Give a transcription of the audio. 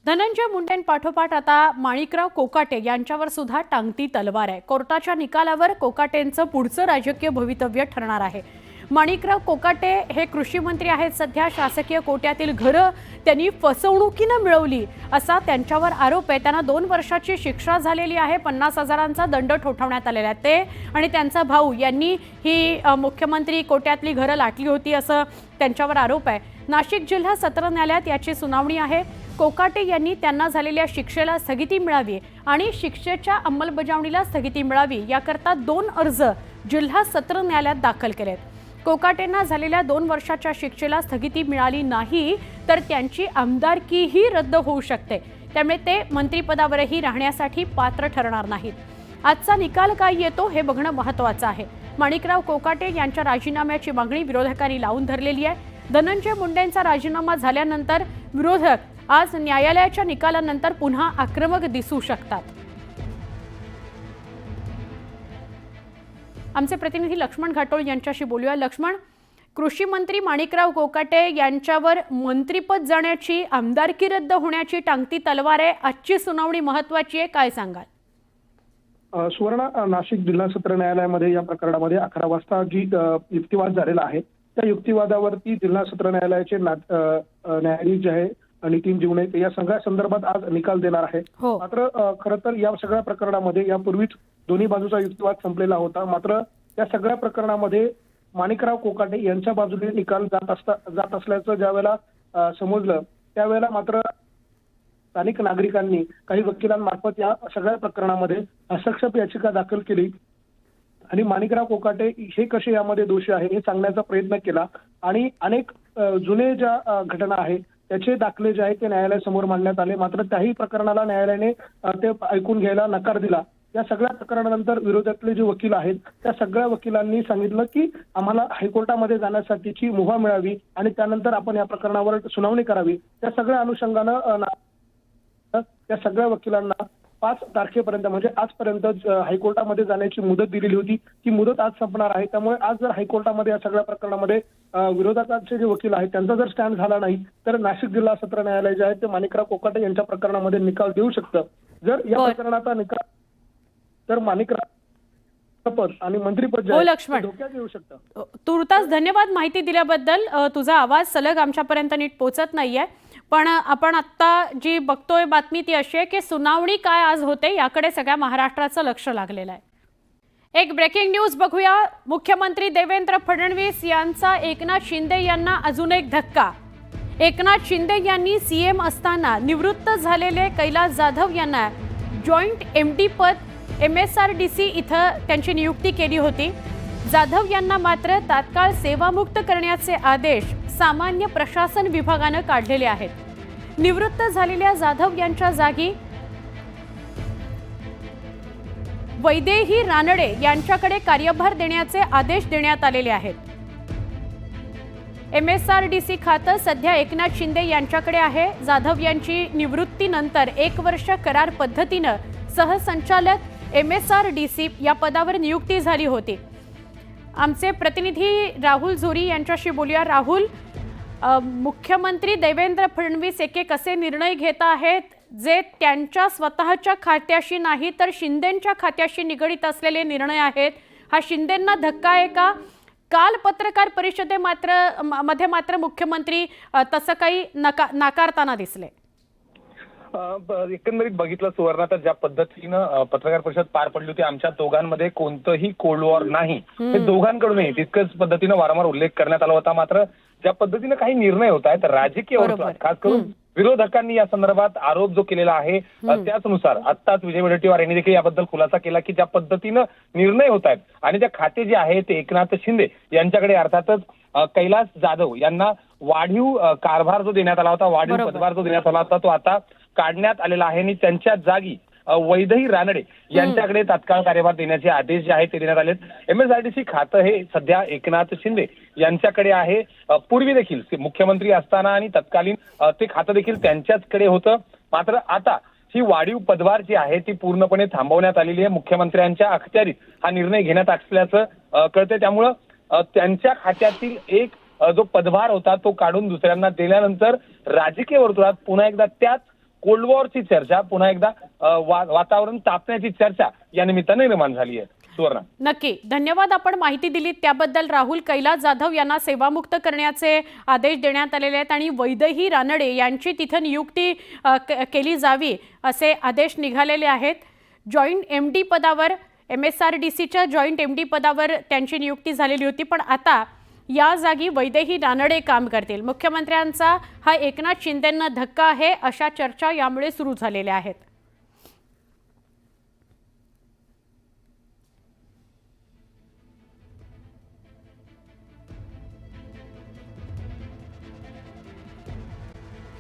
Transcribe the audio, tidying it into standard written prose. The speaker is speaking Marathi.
धनंजय मुंडेंपाठोपाठ आता माणिकराव कोकाटे यांच्यावर सुद्धा टांगती तलवार आहे। कोर्टाच्या निकालावर कोकाटेंचं पुढचं राजकीय भवितव्य ठरणार आहे। माणिकराव कोकाटे हे कृषी मंत्री आहेत। सध्या शासकीय कोट्यातील घरं त्यांनी फसवणुकीने मिळवली असा त्यांच्यावर आरोप आहे। त्यांना 2 वर्षाची शिक्षा झालेली आहे। 50,000चा दंड ठोठावण्यात आलेला आहे। ते आणि त्यांचा भाऊ यांनी ही मुख्यमंत्री कोट्यातली घरं लाटली होती असं त्यांच्यावर आरोप आहे। नाशिक जिल्हा सत्र न्यायालयात याची सुनावणी आहे। कोकाटे यांनी त्यांना झालेल्या शिक्षेला स्थगिती मिळावी आणि शिक्षेच्या अंमलबजावणीला स्थगिती मिळावी याकरता 2 अर्ज जिल्हा सत्र न्यायालयात दाखल केलेत। कोकाटेंना झालेल्या 2 वर्षाच्या शिक्षेला स्थगिती मिळाली नाही तर त्यांची आमदारकीही रद्द होऊ शकते। त्यामुळे ते मंत्रिपदावरही राहण्यासाठी पात्र ठरणार नाहीत। आजचा निकाल काय येतो हे बघणं महत्त्वाचं आहे। माणिकराव कोकाटे यांच्या राजीनाम्याची मागणी विरोधकांनी लावून धरलेली आहे। धनंजय मुंडेंचा राजीनामा झाल्यानंतर विरोधक आज न्यायालयाच्या निकालानंतर पुन्हा आक्रमक दिसू शकतात। आमचे प्रतिनिधी लक्ष्मण घाटोळ यांच्याशी बोलूया। लक्ष्मण, कृषी मंत्री माणिकराव कोकाटे यांच्यावर मंत्रिपद जाण्याची, आमदारकी रद्द होण्याची टांगती तलवार आहे। आजची सुनावणी महत्त्वाची आहे, काय सांगाल? सुवर्ण, नाशिक जिल्हा सत्र न्यायालयामध्ये या प्रकरणामध्ये 11 वाजता जी युक्तिवाद झालेला आहे त्या युक्तिवादावरती जिल्हा सत्र न्यायालयाचे न्यायाधीश जे आहे नितीन जीवणे या सगळ्या संदर्भात आज निकाल देणार आहे। मात्र खरं तर या सगळ्या प्रकरणामध्ये यापूर्वीच दोन्ही बाजूचा युक्तिवाद संपलेला होता। मात्र या सगळ्या प्रकरणामध्ये माणिकराव कोकाटे यांच्या बाजूने निकाल जात असल्याचं ज्यावेळेला समजलं त्यावेळेला मात्र स्थानिक नागरिकांनी काही वकिलांमार्फत या सगळ्या प्रकरणामध्ये हस्तक्षेप याचिका दाखल केली आणि माणिकराव कोकाटे हे कसे यामध्ये दोषी आहे हे सांगण्याचा प्रयत्न केला आणि अनेक जुने ज्या घटना आहेत त्याचे दाखले जे आहेत ते न्यायालयासमोर मांडण्यात आले। मात्र त्याही प्रकरणाला न्यायालयाने ते ऐकून घ्यायला नकार दिला। या सगळ्या प्रकरणानंतर विरोधातले जे वकील आहेत त्या सगळ्या वकिलांनी सांगितलं की आम्हाला हायकोर्टामध्ये जाण्यासाठीची मुभा मिळावी आणि त्यानंतर आपण या प्रकरणावर सुनावणी करावी। त्या सगळ्या अनुषंगानं त्या सगळ्या वकिलांना 5 तारखेपर्यंत म्हणजे आजपर्यंत हायकोर्टामध्ये जाण्याची मुदत दिलेली होती। ती मुदत आज संपणार आहे। त्यामुळे आज जर हायकोर्टामध्ये या सगळ्या प्रकरणामध्ये विरोधकांचे जे वकील आहेत त्यांचा जर स्टँड झाला नाही तर नाशिक जिल्हा सत्र न्यायालय जे आहे ते माणिकराव कोकाटे यांच्या प्रकरणामध्ये निकाल देऊ शकतं। जर या प्रकरणाचा निकाल तर माणिकराव पद आणि मंत्रिपद धोक्यात येऊ शकतं। तुर्तास धन्यवाद माहिती दिल्याबद्दल। तुझा आवाज सलग आमच्यापर्यंत नीट पोहोचत नाहीये, पण आपण आता जी बघतोय बातमी ती अशी आहे की सुनावणी काय आज होते याकडे सगळ्या महाराष्ट्राचं लक्ष लागलेलं आहे। एक ब्रेकिंग न्यूज बघूया। मुख्यमंत्री देवेंद्र फडणवीस यांचा एकनाथ शिंदे यांना अजून एक धक्का। एकनाथ शिंदे यांनी सीएम असताना निवृत्त झालेले कैलास जाधव यांना जॉईंट एमडी पद MSRDC इथं त्यांची नियुक्ती केली होती। जाधव यांना मात्र तात्काळ सेवामुक्त करण्याचे आदेश सामान्य प्रशासन विभागाने काढलेले आहेत। निवृत्त झालेल्या जाधव यांच्या जागी वैदेही रानडे यांच्याकडे कार्यभार देण्याचे आदेश देण्यात आलेले आहेत। MSRDC खातं सध्या एकनाथ शिंदे यांच्याकडे आहे। जाधव यांची निवृत्तीनंतर 1 वर्ष करार पद्धतीने सहसंचालक MSRDC या पदावर नियुक्ती झाली होती। आमचे प्रतिनिधी राहुल झोरी यांच्याशी बोलूया। राहुल, मुख्यमंत्री देवेंद्र फडणवीस एक असे निर्णय घेत आहेत जे त्यांच्या स्वतःच्या खात्याशी नाही तर शिंदेंच्या खात्याशी निगडित असलेले निर्णय आहेत। हा शिंदेंना धक्का आहे का? काल पत्रकार परिषदेमध्ये मात्र मुख्यमंत्री तसं काही नाकारताना दिसले। एकंदरीत बघितलं सुवर्ण तर ज्या पद्धतीनं पत्रकार परिषद पार पडली होती आमच्या दोघांमध्ये कोणतंही कोल्ड वॉर नाही हे दोघांकडूनही तितकंच पद्धतीनं वारंवार उल्लेख करण्यात आला होता। मात्र ज्या पद्धतीने काही निर्णय होत आहेत राजकीय वर्तुळात खास करून विरोधकांनी या संदर्भात आरोप जो केलेला आहे त्याचनुसार आत्ताच विजय वडेट्टीवार यांनी देखील याबद्दल खुलासा केला की ज्या पद्धतीनं निर्णय होत आहेत आणि त्या खाते जे आहे ते एकनाथ शिंदे यांच्याकडे अर्थातच कैलास जाधव यांना वाढीव कारभार जो देण्यात आला होता, वाढीव पदभार जो देण्यात आला होता तो आता काढण्यात आलेला आहे आणि त्यांच्या जागी वैदेही रानडे यांच्याकडे तात्काळ कार्यभार देण्याचे आदेश जे आहेत ते देण्यात आलेत। MSRDC खातं हे सध्या एकनाथ शिंदे यांच्याकडे आहे। पूर्वी देखील मुख्यमंत्री असताना आणि तत्कालीन ते खातं देखील त्यांच्याचकडे होतं। मात्र आता ही वाढीव पदभार जी आहे ती पूर्णपणे थांबवण्यात आलेली आहे। मुख्यमंत्र्यांच्या अखत्यारीत हा निर्णय घेण्यात असल्याचं कळतंय। त्यामुळं त्यांच्या खात्यातील एक जो पदभार होता तो काढून दुसऱ्यांना दिल्यानंतर राजकीय वर्तुळात पुन्हा एकदा त्याच कोल्ड वॉरची चर्चा पुन्हा एकदा वातावरण तापण्याची चर्चा या निमित्ताने निर्माण झाली आहे. सुवर्णा, नक्की धन्यवाद. आपण माहिती दिलीत त्याबद्दल. राहुल, कैलास जाधव यांना सेवामुक्त करण्याचे आदेश देण्यात आलेले आहेत आणि वैदेही रानडे यांची तिथे नियुक्ती केली जावी असे आदेश निघालेले आहेत. जॉईंट MD पदावर MSRDCच्या जॉईंट MD पदावर त्यांची नियुक्ती झालेली होती, पण आता या जागी वैदेही रानडे काम करतील. मुख्यमंत्र्यांचा हा एकनाथ शिंदेंना धक्का आहे अशा चर्चा यामुळे सुरू झालेल्या आहेत.